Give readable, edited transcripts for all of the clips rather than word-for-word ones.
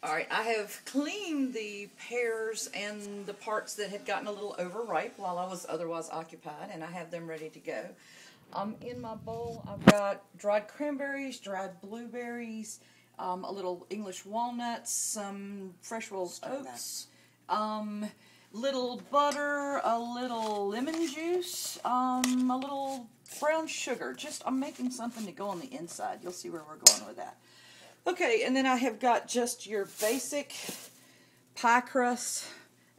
Alright, I have cleaned the pears and the parts that had gotten a little overripe while I was otherwise occupied, and I have them ready to go. In my bowl, I've got dried cranberries, dried blueberries, a little English walnuts, some fresh rolled oats, little butter, a little lemon juice, a little brown sugar. I'm making something to go on the inside. You'll see where we're going with that. Okay, and then I have got just your basic pie crust,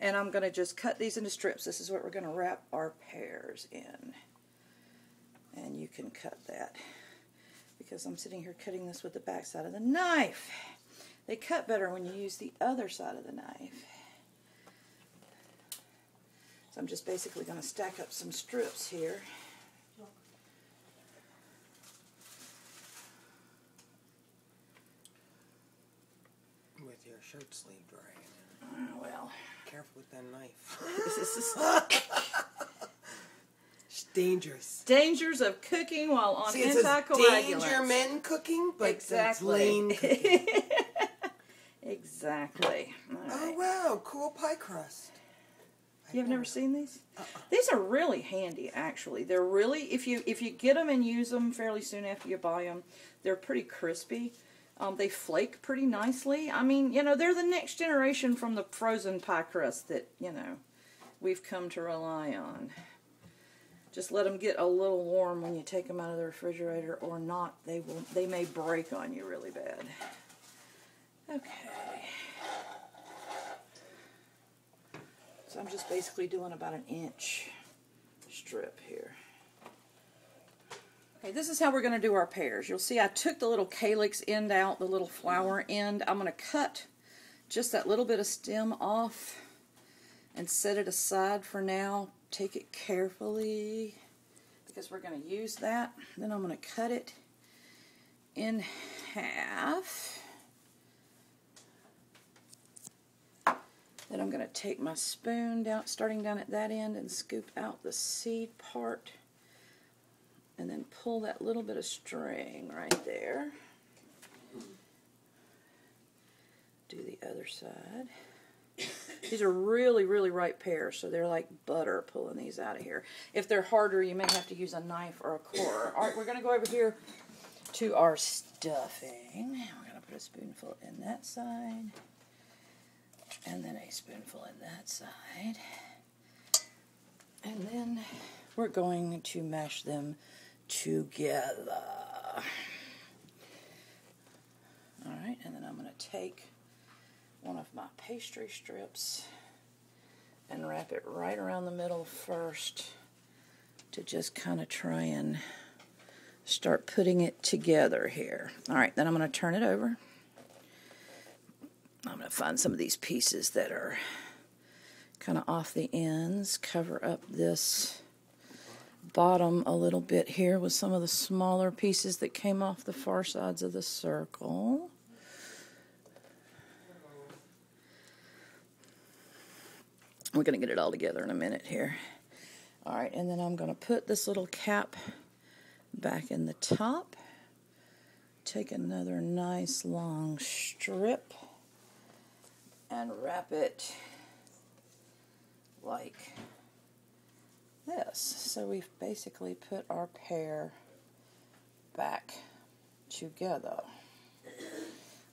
and I'm going to just cut these into strips. This is what we're going to wrap our pears in. And you can cut that because I'm sitting here cutting this with the back side of the knife. They cut better when you use the other side of the knife. So I'm just basically going to stack up some strips here. With your shirt sleeve drying. Well. Careful with that knife. It's dangerous. Dangers of cooking while on anticoagulants. Danger men cooking, but exactly. Lane cooking. Exactly. Right. Oh wow, cool pie crust. You've never seen these? These are really handy, actually. They're really, if you get them and use them fairly soon after you buy them, they're pretty crispy. They flake pretty nicely. I mean, you know, they're the next generation from the frozen pie crust that, you know, we've come to rely on. Just let them get a little warm when you take them out of the refrigerator, or not, they may break on you really bad. Okay. So I'm just basically doing about an inch strip here. Okay, this is how we're going to do our pears. You'll see I took the little calyx end out, the little flower end. I'm going to cut just that little bit of stem off and set it aside for now. Take it carefully because we're going to use that. Then I'm going to cut it in half. Then I'm going to take my spoon down, starting down at that end, and scoop out the seed part. And then pull that little bit of string right there. Do the other side. These are really, really ripe pears, so they're like butter pulling these out of here. If they're harder, you may have to use a knife or a quarter. All right, we're going to go over here to our stuffing. We're going to put a spoonful in that side, and then a spoonful in that side. And then we're going to mash them together. Alright, and then I'm going to take one of my pastry strips and wrap it right around the middle first to just kind of try and start putting it together here. Alright, then I'm going to turn it over. I'm going to find some of these pieces that are kind of off the ends, cover up this bottom a little bit here with some of the smaller pieces that came off the far sides of the circle. We're going to get it all together in a minute here. Alright, and then I'm going to put this little cap back in the top. Take another nice long strip and wrap it like this. So we've basically put our pear back together.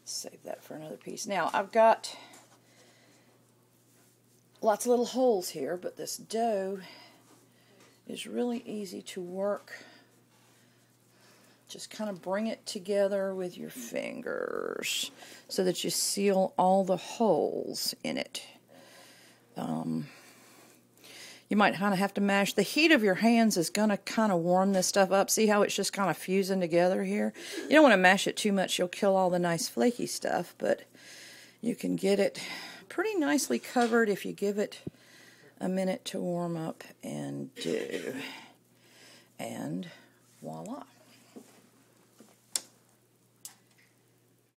Save that for another piece. Now I've got lots of little holes here, but this dough is really easy to work. Just kind of bring it together with your fingers so that you seal all the holes in it. You might kind of have to mash. The heat of your hands is going to kind of warm this stuff up. See how it's just kind of fusing together here? You don't want to mash it too much. You'll kill all the nice flaky stuff, but you can get it pretty nicely covered if you give it a minute to warm up and do. And voila.